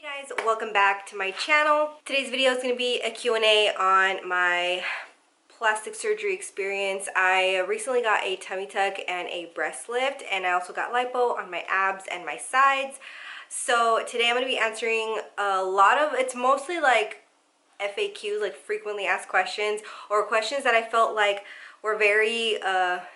Hey guys, welcome back to my channel. Today's video is going to be a Q&A on my plastic surgery experience. I recently got a tummy tuck and a breast lift, and I also got lipo on my abs and my sides. So today I'm going to be answering a lot of, it's mostly like FAQs, like frequently asked questions, or questions that I felt like were very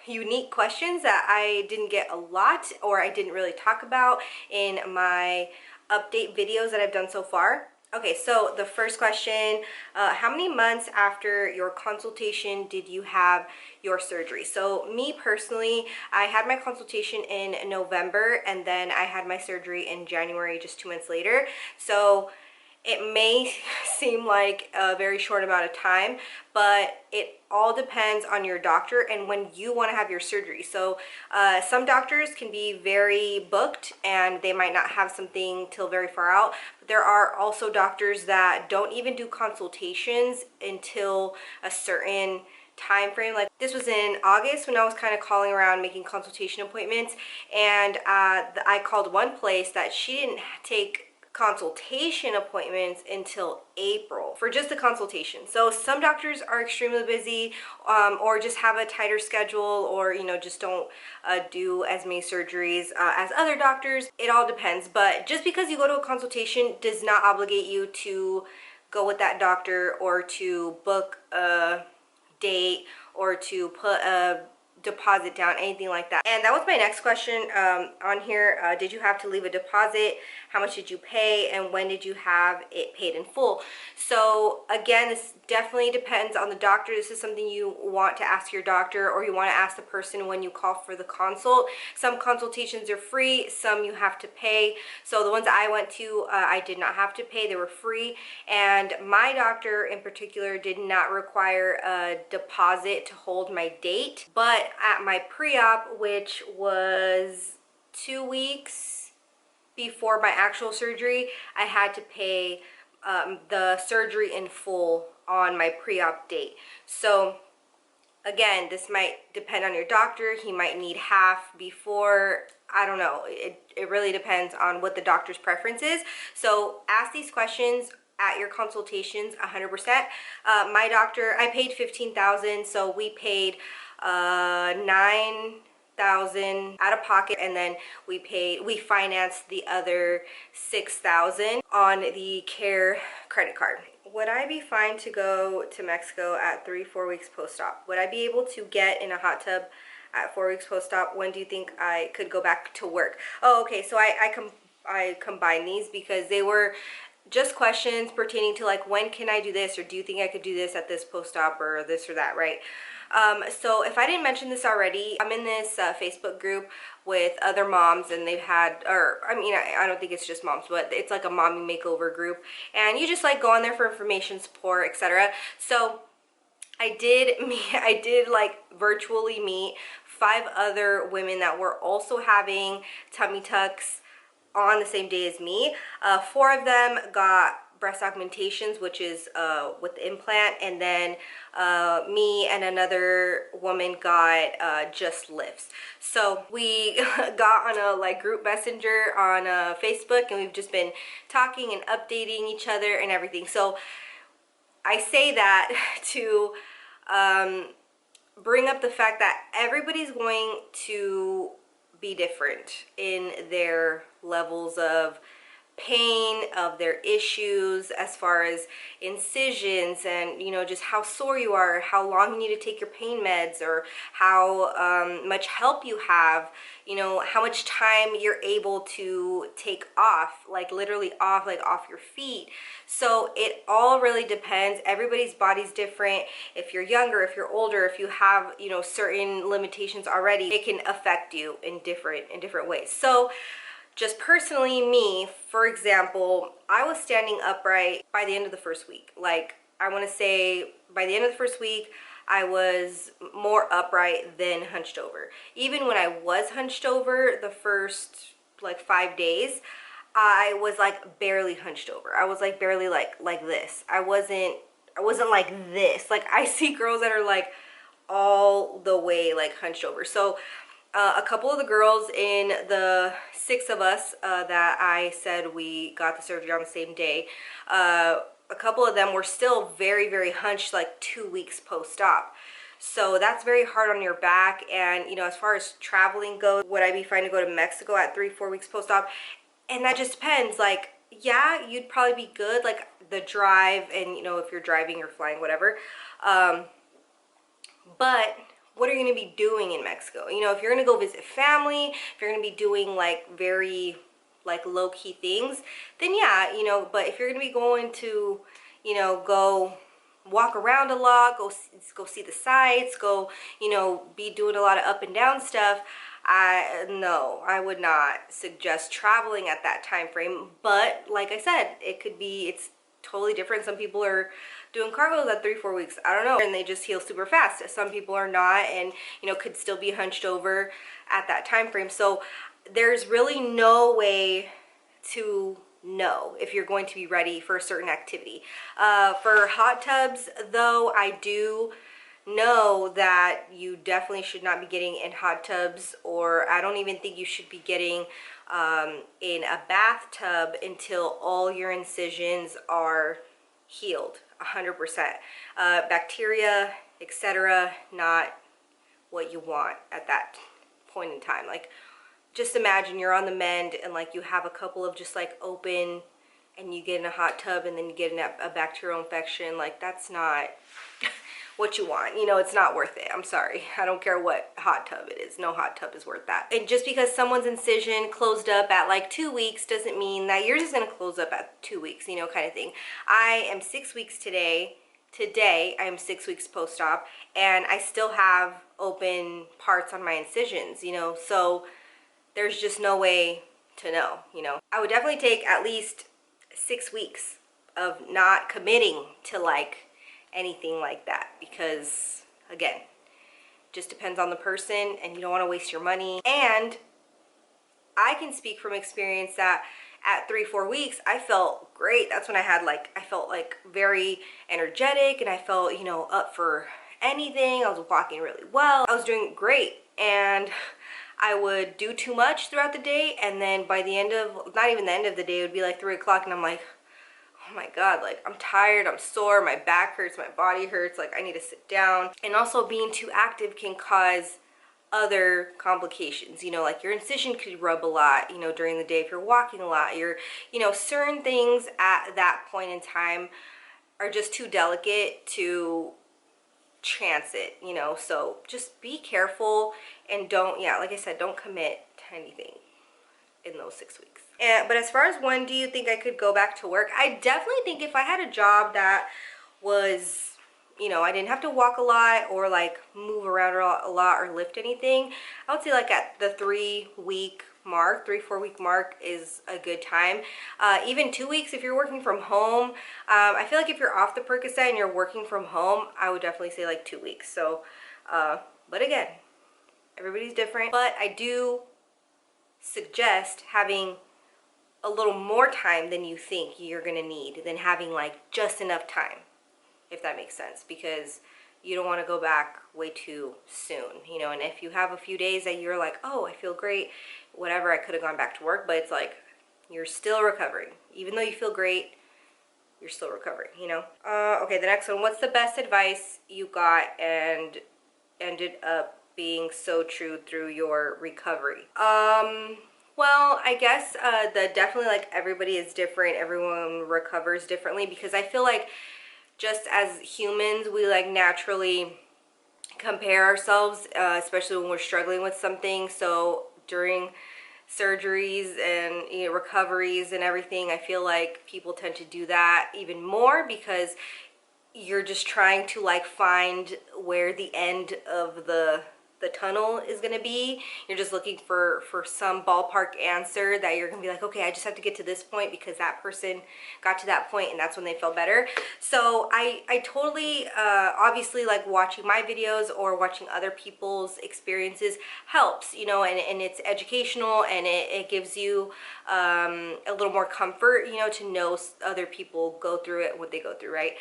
unique questions that I didn't get a lot, or I didn't really talk about in my update videos that I've done so far. Okay, so the first question, how many months after your consultation did you have your surgery? So me personally, I had my consultation in November, and then I had my surgery in January, just 2 months later. So it may seem like a very short amount of time, but it all depends on your doctor and when you want to have your surgery. So some doctors can be very booked and they might not have something till very far out. But there are also doctors that don't even do consultations until a certain time frame. Like this was in August when I was kind of calling around making consultation appointments, and I called one place that she didn't take consultation appointments until April for just a consultation. So some doctors are extremely busy, or just have a tighter schedule, or just don't do as many surgeries as other doctors. It all depends, but just because you go to a consultation does not obligate you to go with that doctor, or to book a date, or to put a deposit down, anything like that. And that was my next question on here. Did you have to leave a deposit? How much did you pay? And when did you have it paid in full? So again, this definitely depends on the doctor. This is something you want to ask your doctor, or you want to ask the person when you call for the consult. Some consultations are free, some you have to pay. So the ones I went to, I did not have to pay, they were free. And my doctor in particular did not require a deposit to hold my date, but at my pre-op, which was 2 weeks before my actual surgery, I had to pay the surgery in full on my pre-op date. So again, this might depend on your doctor. He might need half before. I don't know. It really depends on what the doctor's preference is. So ask these questions at your consultations 100%. My doctor, I paid $15,000, so we paid $9,000 out of pocket, and then we financed the other $6,000 on the CARE credit card. Would I be fine to go to Mexico at 3-4 weeks post-op? Would I be able to get in a hot tub at 4 weeks post-op? When do you think I could go back to work? Oh, okay, so I combined these because they were just questions pertaining to like, when can I do this, or do you think I could do this at this post-op, or this or that, right? So if I didn't mention this already, I'm in this Facebook group with other moms, and they've had, or I mean, I don't think it's just moms, but it's like a mommy makeover group, and you just like go on there for information, support, etc. So I did like virtually meet 5 other women that were also having tummy tucks on the same day as me. 4 of them got breast augmentations, which is with the implant, and then me and another woman got just lifts. So we got on a like group messenger on Facebook, and we've just been talking and updating each other and everything. So I say that to bring up the fact that everybody's going to be different in their levels of pain, of their issues, as far as incisions, and just how sore you are, how long you need to take your pain meds, or how much help you have, how much time you're able to take off, like literally off, like off your feet. So it all really depends. Everybody's body's different. If you're younger, if you're older, if you have certain limitations already, it can affect you in different ways. So just personally, me, for example, I was standing upright by the end of the first week. Like, I want to say by the end of the first week, I was more upright than hunched over. Even when I was hunched over the first like 5 days, I was like barely hunched over. I was like barely like this. I wasn't like this. Like, I see girls that are like all the way like hunched over. So A couple of the girls in the 6 of us that I said we got the surgery on the same day, a couple of them were still very, very hunched like 2 weeks post-op. So that's very hard on your back. And, you know, as far as traveling goes, would I be fine to go to Mexico at 3-4 weeks post-op? And that just depends. Like, yeah, you'd probably be good, like the drive and, you know, if you're driving or flying, whatever. But what are you going to be doing in Mexico? You know, if you're going to go visit family, if you're going to be doing like very like low-key things, then yeah, you know, but if you're going to be going to, you know, go walk around a lot, go see the sights, go, you know, be doing a lot of up and down stuff, no, I would not suggest traveling at that time frame. But like I said, it's totally different. Some people are doing cargos at 3-4 weeks, I don't know, and they just heal super fast. Some people are not, and, you know, could still be hunched over at that time frame. So there's really no way to know if you're going to be ready for a certain activity. For hot tubs though, I do know that you definitely should not be getting in hot tubs, or I don't even think you should be getting in a bathtub until all your incisions are healed 100%. Bacteria, etc., not what you want at that point in time. Like, just imagine you're on the mend and like you have a couple of just like open, and you get in a hot tub and then you get in a bacterial infection. Like, that's not what you want. You know, it's not worth it. I'm sorry. I don't care what hot tub it is. No hot tub is worth that. And just because someone's incision closed up at like 2 weeks doesn't mean that yours is going to close up at 2 weeks, you know, kind of thing. I am 6 weeks today. Today, I am 6 weeks post-op, and I still have open parts on my incisions, you know, so there's just no way to know, you know. I would definitely take at least 6 weeks of not committing to like anything like that, because again, just depends on the person, and you don't want to waste your money. And I can speak from experience that at 3-4 weeks, I felt great. That's when I felt like very energetic, and I felt, you know, up for anything. I was walking really well. I was doing great, and I would do too much throughout the day, and then by the end of, not even the end of the day, it would be like 3 o'clock, and I'm like, oh my god, like I'm tired, I'm sore, my back hurts, my body hurts, like I need to sit down. And also being too active can cause other complications, you know, like your incision could rub a lot, you know, during the day if you're walking a lot. You know, certain things at that point in time are just too delicate to chance it, you know. So just be careful, and don't, yeah, like I said, don't commit to anything in those 6 weeks. But as far as when do you think I could go back to work, I definitely think if I had a job that was, you know, I didn't have to walk a lot or like move around a lot or lift anything, I would say like at the 3-week mark, 3-4 week mark is a good time. Even 2 weeks if you're working from home. I feel like if you're off the Percocet and you're working from home, I would definitely say like 2 weeks. So, but again, everybody's different. But I do suggest having a little more time than you think you're gonna need, than having like just enough time, if that makes sense, because you don't want to go back way too soon, you know. And if you have a few days that you're like, oh, I feel great, whatever, I could have gone back to work, but it's like you're still recovering. Even though you feel great, you're still recovering, you know. Okay, the next one, what's the best advice you got and ended up being so true through your recovery? Well, I guess definitely, like, everybody is different, everyone recovers differently, because I feel like just as humans, we like naturally compare ourselves, especially when we're struggling with something. So during surgeries and, you know, recoveries and everything, I feel like people tend to do that even more, because you're just trying to like find where the end of the tunnel is going to be. You're just looking for some ballpark answer that you're going to be like, okay, I just have to get to this point because that person got to that point and that's when they felt better. So I totally, obviously, like, watching my videos or watching other people's experiences helps, you know, and it's educational, and it gives you a little more comfort, you know, to know other people go through it, what they go through, right?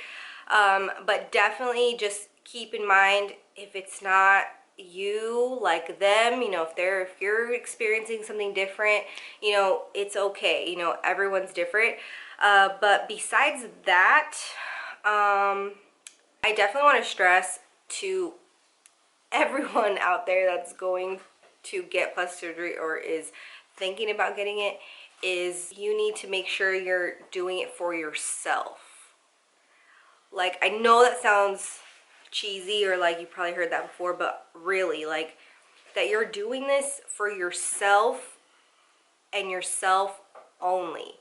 But definitely just keep in mind, if it's not, you, like them, you know, if you're experiencing something different, you know, it's okay. You know, everyone's different. But besides that, I definitely want to stress to everyone out there that's going to get plastic surgery or is thinking about getting it, is you need to make sure you're doing it for yourself. Like, I know that sounds cheesy, or like you probably heard that before, but really, like, that you're doing this for yourself and yourself only.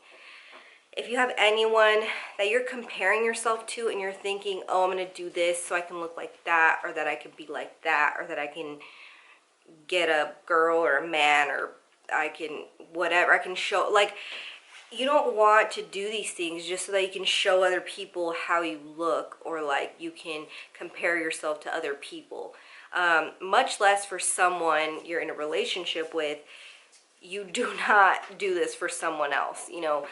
If you have anyone that you're comparing yourself to and you're thinking, oh, I'm gonna do this so I can look like that, or that I can be like that, or that I can get a girl or a man, or I can whatever, I can show, like, you don't want to do these things just so that you can show other people how you look, or like you can compare yourself to other people. Much less for someone you're in a relationship with. You do not do this for someone else, you know.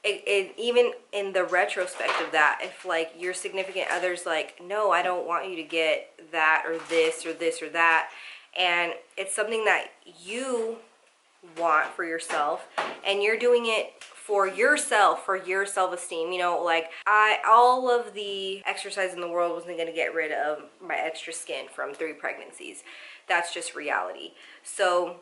Even in the retrospect of that, if like your significant other's like, no, I don't want you to get that or this or this or that, and it's something that you want for yourself, and you're doing it for yourself, for your self-esteem, you know, like all of the exercise in the world wasn't going to get rid of my extra skin from 3 pregnancies. That's just reality. So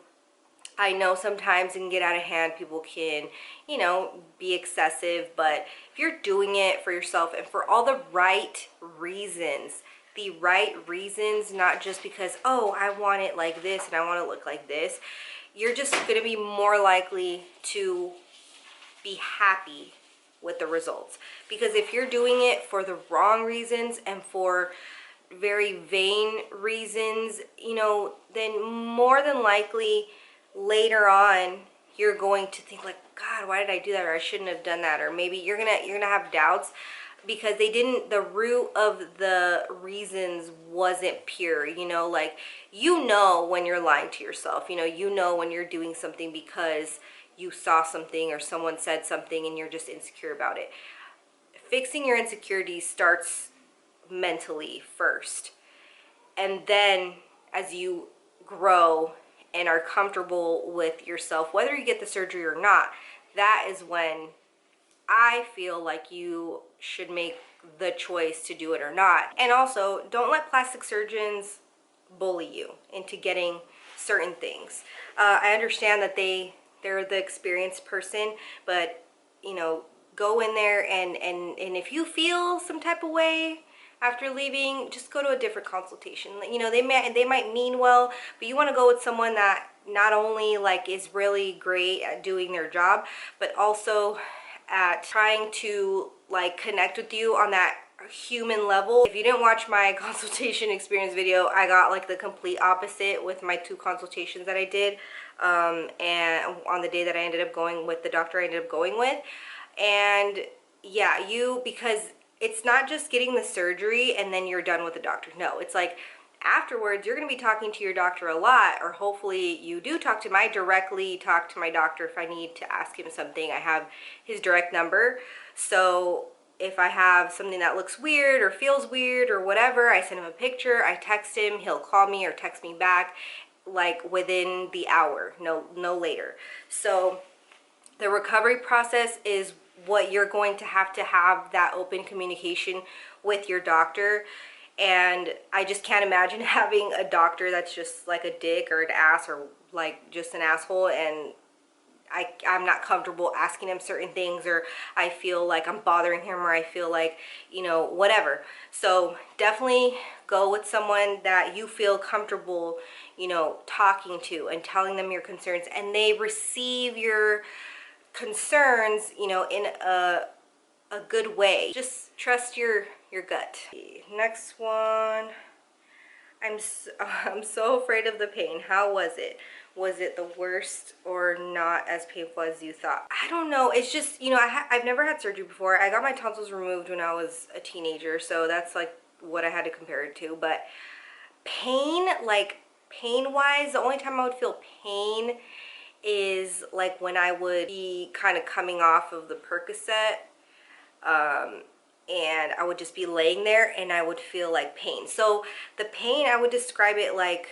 I know sometimes it can get out of hand. People can, you know, be excessive, but if you're doing it for yourself and for all the right reasons, not just because, oh, I want it like this and I want to look like this, you're just going to be more likely to be happy with the results. Because if you're doing it for the wrong reasons and for very vain reasons, you know, then more than likely later on you're going to think like, God, why did I do that, or I shouldn't have done that, or maybe you're gonna have doubts because the root of the reasons wasn't pure, you know. Like, you know when you're lying to yourself, you know when you're doing something because you saw something or someone said something and you're just insecure about it. Fixing your insecurities starts mentally first, and then as you grow and are comfortable with yourself, whether you get the surgery or not, that is when I feel like you should make the choice to do it or not. And also, don't let plastic surgeons bully you into getting certain things. I understand that they're the experienced person, but, you know, go in there and if you feel some type of way after leaving, just go to a different consultation. You know, they might mean well, but you want to go with someone that not only like is really great at doing their job, but also at trying to like connect with you on that human level. If you didn't watch my consultation experience video, I got like the complete opposite with my 2 consultations that I did, and on the day that I ended up going with the doctor I ended up going with. And yeah, because it's not just getting the surgery and then you're done with the doctor. No, it's like afterwards you're going to be talking to your doctor a lot, or hopefully you do talk to my doctor if I need to ask him something. I have his direct number, so if I have something that looks weird or feels weird or whatever, I send him a picture, I text him, he'll call me or text me back like within the hour, no later. So the recovery process is what you're going to have that open communication with your doctor. And I just can't imagine having a doctor that's just like a dick or an ass or like just an asshole, and I'm not comfortable asking him certain things, or I feel like I'm bothering him, or I feel like, you know, whatever. So definitely go with someone that you feel comfortable, you know, talking to and telling them your concerns, and they receive your concerns, you know, in a good way. Just trust your gut. Next one. I'm so afraid of the pain. How was it? Was it the worst or not as painful as you thought? I don't know. It's just, you know, I've never had surgery before. I got my tonsils removed when I was a teenager, so that's like what I had to compare it to. But pain, like pain-wise, the only time I would feel pain is like when I would be kind of coming off of the Percocet, and I would just be laying there and I would feel like pain. So the pain, I would describe it like,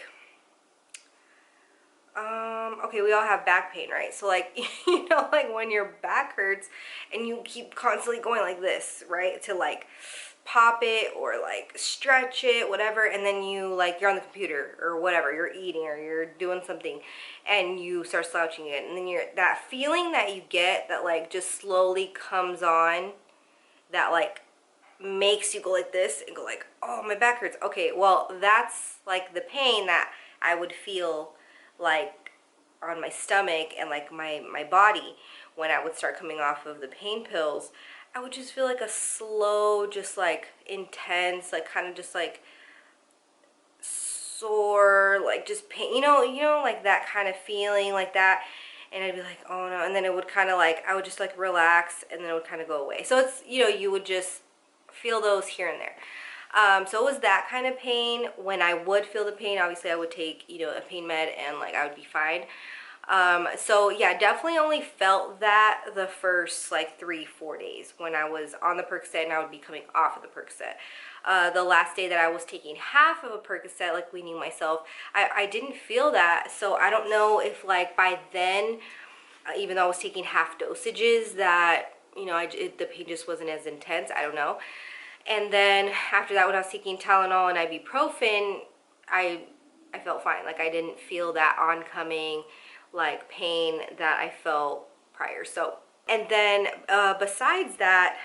okay, we all have back pain, right? So like, you know, like when your back hurts and you keep constantly going like this, right? To like pop it or like stretch it, whatever, and then you like, you're on the computer or whatever, you're eating or you're doing something and you start slouching it, and then you're, that feeling that you get that like just slowly comes on, that like makes you go like this and go like, oh, my back hurts. Okay, well, that's like the pain that I would feel like on my stomach and like my body when I would start coming off of the pain pills. I would just feel like a slow, just like intense, like kind of just like sore, like just pain, you know, like that kind of feeling like that. And I'd be like, oh no, and then it would kind of like, I would just like relax and then it would kind of go away. So it's, you know, you would just feel those here and there. So it was that kind of pain. When I would feel the pain, obviously I would take, you know, a pain med and like I would be fine. So yeah, definitely only felt that the first like 3-4 days when I was on the Percocet and I would be coming off of the Percocet. The last day that I was taking half of a Percocet, like weaning myself, I didn't feel that. So I don't know if like by then, even though I was taking half dosages, that, you know, the pain just wasn't as intense. I don't know. And then after that, when I was taking Tylenol and ibuprofen, I felt fine. Like I didn't feel that oncoming like pain that I felt prior. So, and then besides that,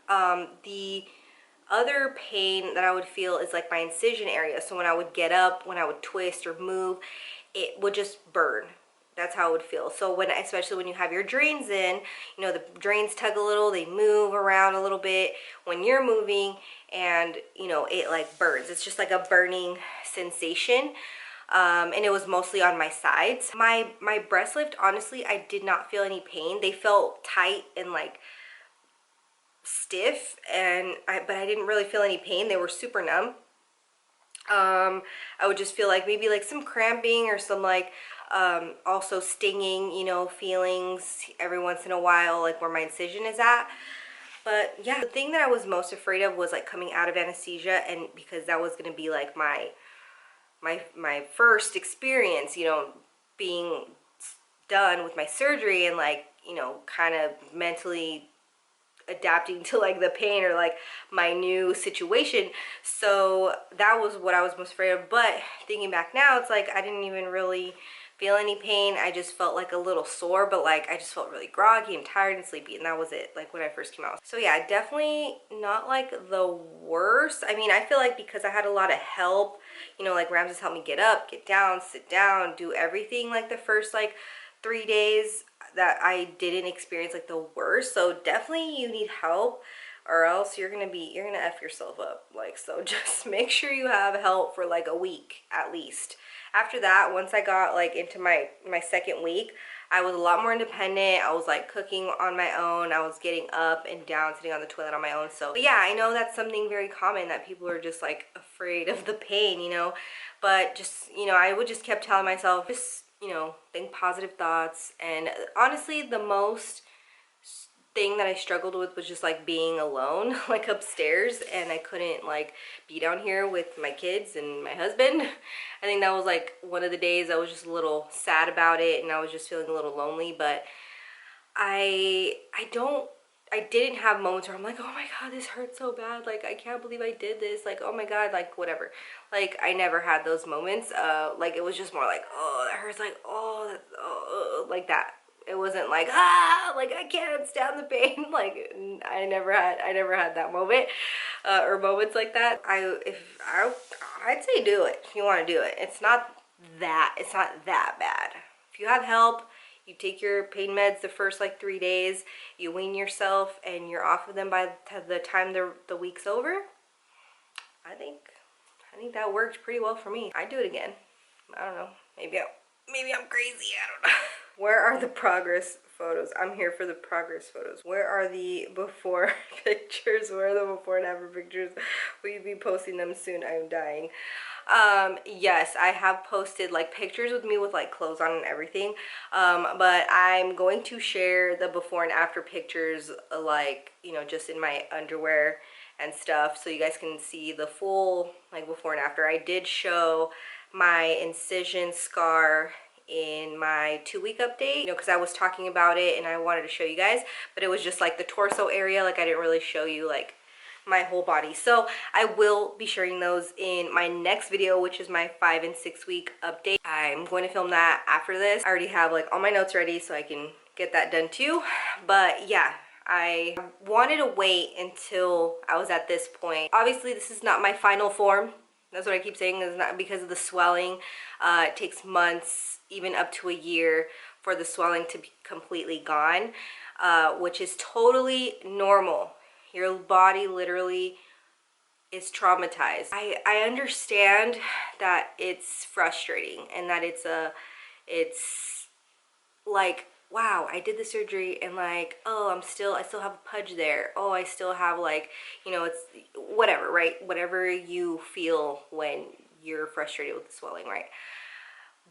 the other pain that I would feel is like my incision area. So when I would get up, when I would twist or move, it would just burn. That's how it would feel. So when, especially when you have your drains in, you know, the drains tug a little, they move around a little bit when you're moving, and you know, it like burns. It's just like a burning sensation. And it was mostly on my sides. My breast lift, honestly, I did not feel any pain. They felt tight and like stiff, and but I didn't really feel any pain. They were super numb. I would just feel like maybe like some cramping or some like also stinging, you know, feelings every once in a while, like where my incision is at. But yeah, the thing that I was most afraid of was like coming out of anesthesia, and because that was going to be like my first experience, you know, being done with my surgery and like, you know, kind of mentally adapting to like the pain or like my new situation. So that was what I was most afraid of. But thinking back now, it's like I didn't even really feel any pain. I just felt like a little sore, but like I just felt really groggy and tired and sleepy, and that was it, like when I first came out. So yeah, definitely not like the worst. I mean, I feel like because I had a lot of help, you know, like RAMSES helped me get up, get down, sit down, do everything like the first like 3 days, that I didn't experience like the worst. So definitely you need help, or else you're gonna F yourself up. Like, so just make sure you have help for like a week at least. After that, once I got like into my second week, I was a lot more independent. I was like cooking on my own. I was getting up and down, sitting on the toilet on my own. So but yeah, I know that's something very common, that people are just like afraid of the pain, you know, but just, you know, I would just kept telling myself, just, you know, think positive thoughts. And honestly, the most thing that I struggled with was just like being alone, like upstairs, and I couldn't like be down here with my kids and my husband. I think that was like one of the days I was just a little sad about it, and I was just feeling a little lonely. But I didn't have moments where I'm like, oh my god, this hurts so bad, like I can't believe I did this, like oh my god, like whatever. Like I never had those moments. Like it was just more like, oh that hurts, like oh, like that. It wasn't like, ah, like I can't stand the pain. Like I never had that moment, or moments like that. I'd say do it if you want to do it. It's not that bad. If you have help, you take your pain meds the first like 3 days, you wean yourself, and you're off of them by the time the week's over. I think that worked pretty well for me. I'd do it again. I don't know. Maybe I'm crazy. I don't know. Where are the progress photos? I'm here for the progress photos. Where are the before pictures? Where are the before and after pictures? Will you be posting them soon? I'm dying. Yes, I have posted like pictures with me with like clothes on and everything. But I'm going to share the before and after pictures, like, you know, just in my underwear and stuff, so you guys can see the full like before and after. I did show my incision scar in my 2-week update, you know, because I was talking about it and I wanted to show you guys, but it was just like the torso area. Like I didn't really show you like my whole body. So I will be sharing those in my next video, which is my 5 and 6 week update. I'm going to film that after this. I already have like all my notes ready so I can get that done too. But yeah, I wanted to wait until I was at this point. Obviously this is not my final form. That's what I keep saying, is not because of the swelling. It takes months, even up to a year, for the swelling to be completely gone, which is totally normal. Your body literally is traumatized. I understand that it's frustrating and that it's like, wow, I did the surgery and like, oh, I still have a pudge there. Oh, I still have like, you know, it's whatever, right? Whatever you feel when you're frustrated with the swelling, right?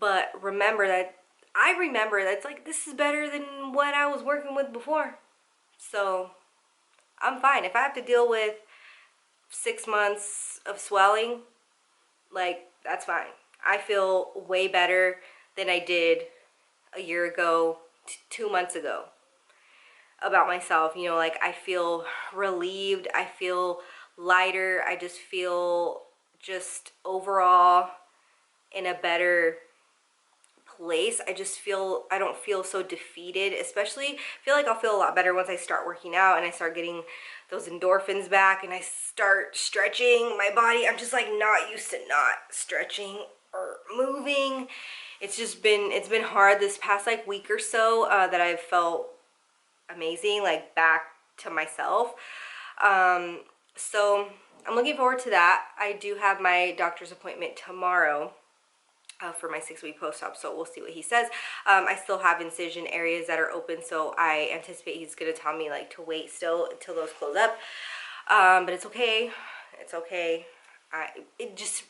But remember that, I remember that's like, this is better than what I was working with before. So I'm fine. If I have to deal with 6 months of swelling, like, that's fine. I feel way better than I did a year ago, 2 months ago, about myself. You know, like, I feel relieved. I feel lighter. I just feel just overall in a better place. I just feel, I don't feel so defeated. Especially, I feel like I'll feel a lot better once I start working out and I start getting those endorphins back and I start stretching my body. I'm just like not used to not stretching or moving. It's been hard this past like week or so, that I've felt amazing, like back to myself. So I'm looking forward to that. I do have my doctor's appointment tomorrow for my 6-week post-op, so we'll see what he says. I still have incision areas that are open, so I anticipate he's gonna tell me like to wait still until those close up. But it's okay. It's okay. Just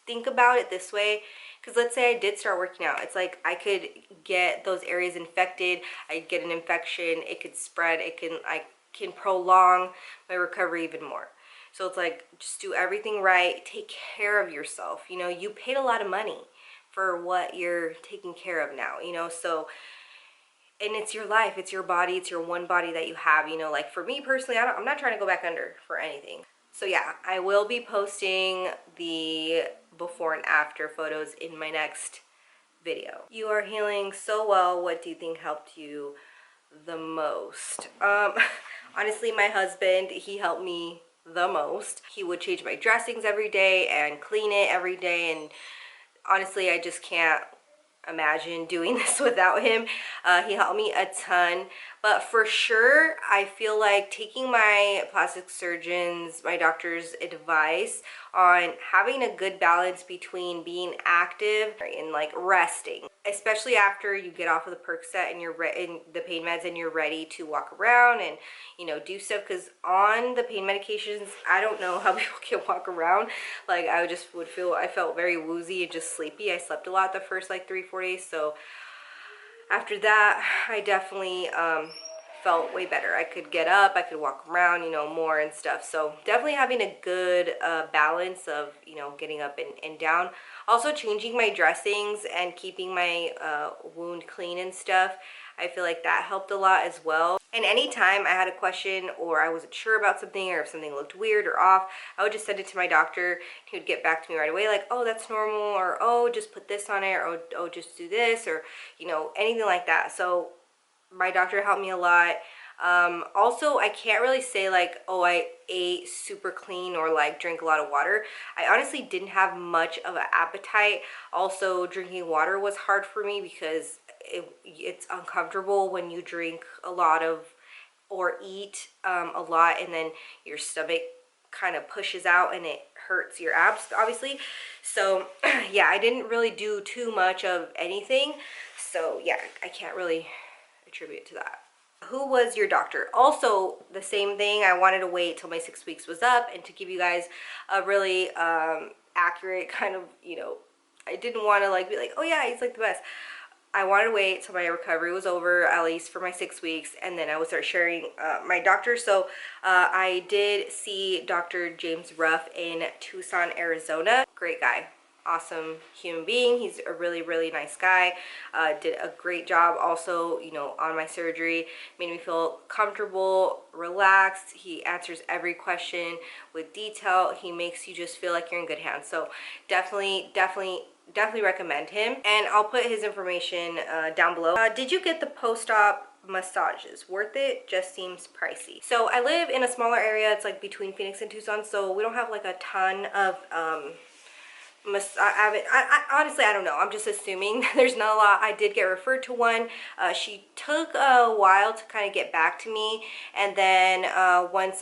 think about it this way, because let's say I did start working out. It's like I could get those areas infected. I get an infection. It could spread. I can prolong my recovery even more. So it's like, just do everything right. Take care of yourself. You know, you paid a lot of money for what you're taking care of now, you know, so, and it's your life, it's your body, it's your one body that you have, you know, like for me personally, I'm not trying to go back under for anything. So yeah, I will be posting the before and after photos in my next video. You are healing so well. What do you think helped you the most? Honestly, my husband, he helped me the most. He would change my dressings every day and clean it every day, and honestly, I just can't imagine doing this without him. He helped me a ton, but for sure I feel like taking my plastic surgeon's, my doctor's advice on having a good balance between being active and like resting, especially after you get off of the Percocet and you're in the pain meds and you're ready to walk around and, you know, do stuff. Because on the pain medications, I don't know how people can walk around. Like, I just would feel, I felt very woozy and just sleepy. I slept a lot the first like 3-4 days, so after that I definitely felt way better. I could get up, I could walk around, you know, more and stuff. So definitely having a good balance of, you know, getting up and down. Also changing my dressings and keeping my wound clean and stuff. I feel like that helped a lot as well. And anytime I had a question or I wasn't sure about something, or if something looked weird or off, I would just send it to my doctor. He would get back to me right away, like, oh, that's normal, or oh, just put this on it, or oh, just do this, or, you know, anything like that. So my doctor helped me a lot. Also, I can't really say like, oh, I ate super clean or like drank a lot of water. I honestly didn't have much of an appetite. Also, drinking water was hard for me because it's uncomfortable when you drink a lot of, or eat a lot, and then your stomach kind of pushes out and it hurts your abs, obviously. So yeah, I didn't really do too much of anything. So yeah, I can't really attribute to that. Who was your doctor? Also the same thing. I wanted to wait till my 6 weeks was up and to give you guys a really accurate kind of, you know, I didn't want to like be like, oh yeah, he's like the best. I wanted to wait till my recovery was over, at least for my 6 weeks, and then I would start sharing my doctor. So I did see Dr. James Ruff in Tucson, Arizona. Great guy. Awesome human being. He's a really, really nice guy. Did a great job also, you know, on my surgery. Made me feel comfortable, relaxed. He answers every question with detail. He makes you just feel like you're in good hands. So definitely recommend him, and I'll put his information down below. Did you get the post-op massages? Worth it? Just seems pricey. So I live in a smaller area. It's like between Phoenix and Tucson, so we don't have like a ton of honestly, I don't know. I'm just assuming there's not a lot. I did get referred to one. She took a while to kind of get back to me, and then once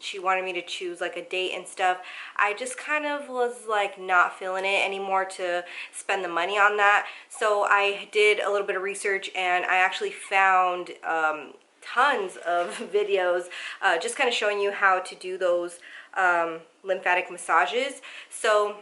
she wanted me to choose like a date and stuff, I just kind of was like not feeling it anymore to spend the money on that. So I did a little bit of research, and I actually found tons of videos just kind of showing you how to do those lymphatic massages. So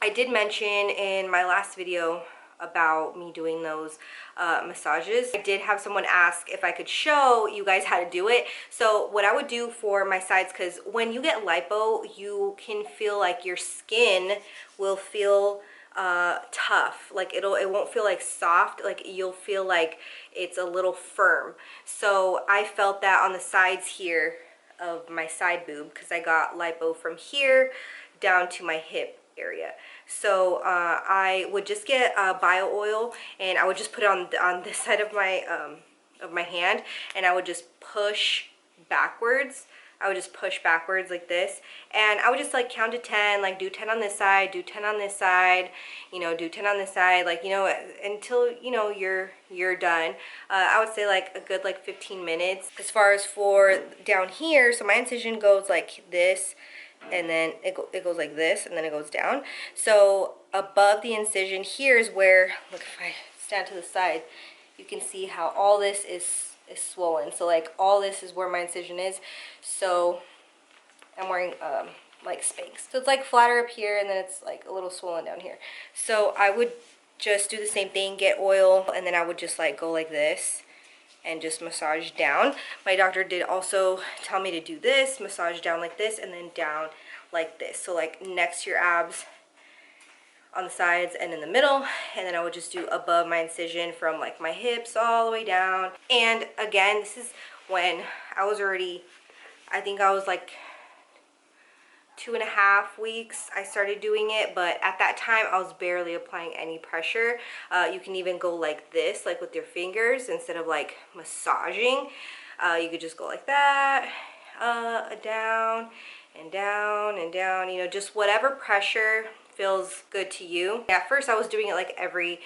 I did mention in my last video about me doing those massages. I did have someone ask if I could show you guys how to do it. So what I would do for my sides, because when you get lipo, you can feel like your skin will feel tough. Like it won't feel like soft, like you'll feel like it's a little firm. So I felt that on the sides here of my side boob, because I got lipo from here down to my hip area. So I would just get bio oil, and I would just put it on this side of my hand, and I would just push backwards. I would just push backwards like this, and I would just like count to 10, like do 10 on this side, do 10 on this side, you know, do 10 on this side, like, you know, until, you know, you're done. I would say like a good like 15 minutes. As far as for down here, so my incision goes like this, and then it goes like this, and then it goes down. So above the incision here is where, look, if I stand to the side, you can see how all this is swollen. So like all this is where my incision is. So I'm wearing like Spanx, so it's like flatter up here, and then it's like a little swollen down here. So I would just do the same thing, get oil, and then I would just like go like this and just massage down. My doctor did also tell me to do this, massage down like this, and then down like this. So like next to your abs, on the sides and in the middle, and then I would just do above my incision from like my hips all the way down. And again, this is when I was already, I think I was like 2.5 weeks I started doing it, but at that time I was barely applying any pressure. You can even go like this, like with your fingers, instead of like massaging. You could just go like that, down and down and down, you know, just whatever pressure feels good to you. At first I was doing it like every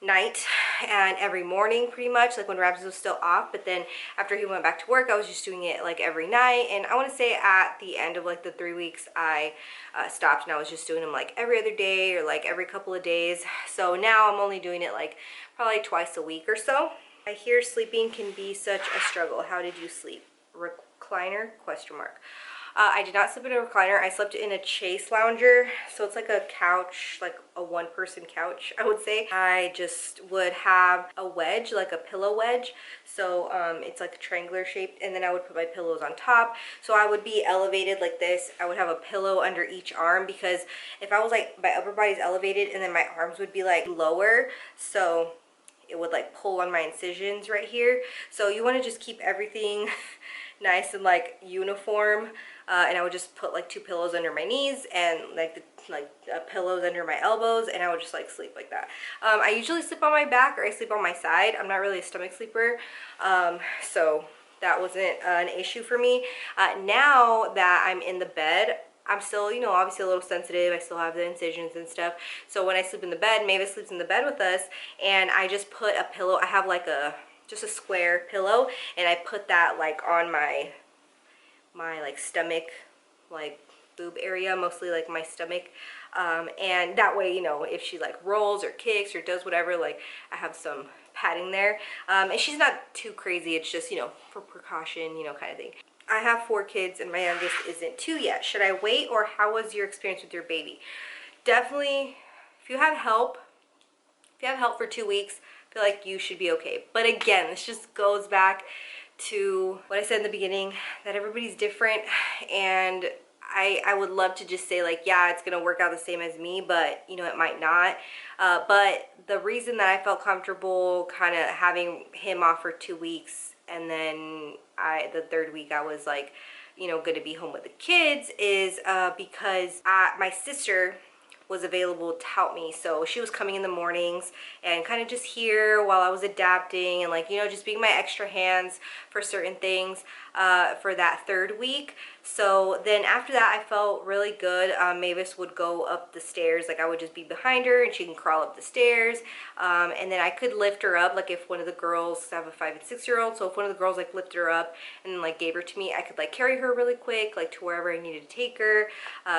night and every morning, pretty much, like when RAMSES was still off. But then after he went back to work, I was just doing it like every night. And I want to say at the end of like the 3 weeks, I stopped, and I was just doing them like every other day or like every couple of days. So now I'm only doing it like probably twice a week or so. I hear sleeping can be such a struggle. How did you sleep? Recliner? Question mark. I did not sleep in a recliner. I slept in a Chase lounger. So it's like a couch, like a one-person couch, I would say. I just would have a wedge, like a pillow wedge. So it's like triangular shaped, and then I would put my pillows on top. So I would be elevated like this. I would have a pillow under each arm, because if I was like, my upper body's elevated and then my arms would be like lower, so it would like pull on my incisions right here. So you want to just keep everything nice and like uniform. And I would just put like 2 pillows under my knees, and like pillows under my elbows, and I would just like sleep like that. I usually sleep on my back, or I sleep on my side. I'm not really a stomach sleeper, so that wasn't an issue for me. Now that I'm in the bed, I'm still, you know, obviously a little sensitive. I still have the incisions and stuff. So when I sleep in the bed, Mavis sleeps in the bed with us, and I just put a pillow. I have like just a square pillow, and I put that like on my like stomach, like boob area, mostly like my stomach, and that way, you know, if she like rolls or kicks or does whatever, like I have some padding there. And she's not too crazy, it's just, you know, for precaution, you know, kind of thing. I have 4 kids and my youngest isn't 2 yet. Should I wait, or how was your experience with your baby? Definitely, if you have help for 2 weeks, I feel like you should be okay. But again, this just goes back to what I said in the beginning, that everybody's different, and I would love to just say like, yeah, it's gonna work out the same as me, but you know, it might not. But the reason that I felt comfortable kind of having him off for 2 weeks, and then the 3rd week I was like, you know, gonna be home with the kids, is because my sister was available to help me. So she was coming in the mornings and kind of just here while I was adapting, and like, you know, just being my extra hands for certain things for that 3rd week. So then after that, I felt really good. Mavis would go up the stairs, like I would just be behind her and she can crawl up the stairs, and then I could lift her up, like if one of the girls, I have a 5 and 6 year old, so if one of the girls like lifted her up and like gave her to me, I could like carry her really quick, like to wherever I needed to take her,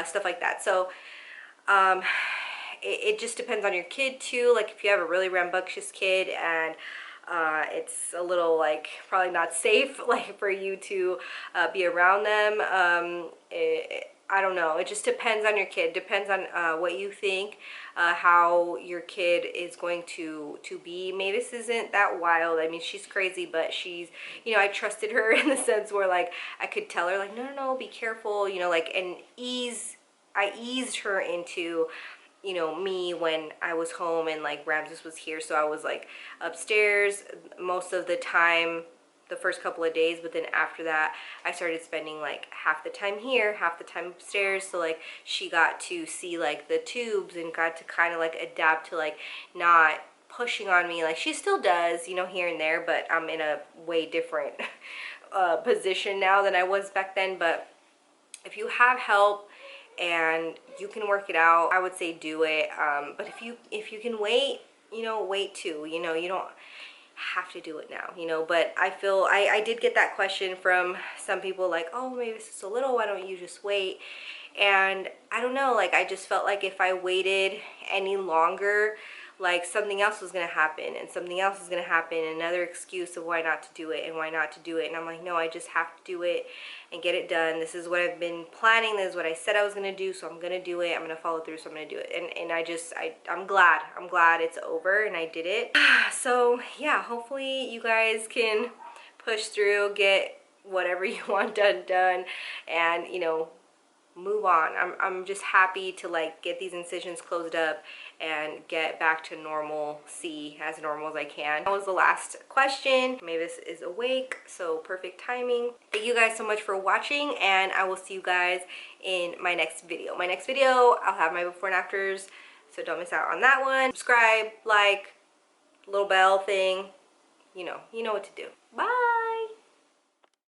stuff like that. So it just depends on your kid too. Like if you have a really rambunctious kid and it's a little like probably not safe like for you to be around them, I don't know, it just depends on your kid, depends on what you think, how your kid is going to be. Mavis isn't that wild. I mean, she's crazy, but she's, you know, I trusted her in the sense where like I could tell her like, no, be careful, you know, like, and I eased her into, you know, me when I was home and like Ramses was here. So I was like upstairs most of the time the first couple of days, but then after that I started spending like half the time here, half the time upstairs. So like she got to see like the tubes and got to kind of like adapt to like not pushing on me. Like she still does, you know, here and there, but I'm in a way different position now than I was back then. But if you have help and you can work it out, I would say do it. But if you can wait, you know, wait too. You know, you don't have to do it now, you know. But I feel I did get that question from some people like, oh, maybe this is so little, why don't you just wait? And I don't know, like I just felt like if I waited any longer, like something else was gonna happen and something else is gonna happen, another excuse of why not to do it and why not to do it. And I'm like, no, I just have to do it and get it done. This is what I've been planning, this is what I said I was gonna do, so I'm gonna do it, I'm gonna follow through, so I'm gonna do it. And I'm glad it's over and I did it. So yeah, hopefully you guys can push through, get whatever you want done, and you know, move on. I'm just happy to like get these incisions closed up and get back to normal, as normal as I can. That was the last question. Mavis is awake, so perfect timing. Thank you guys so much for watching, and I will see you guys in my next video. My next video, I'll have my before and afters, so don't miss out on that one. Subscribe, like, little bell thing, you know what to do. Bye.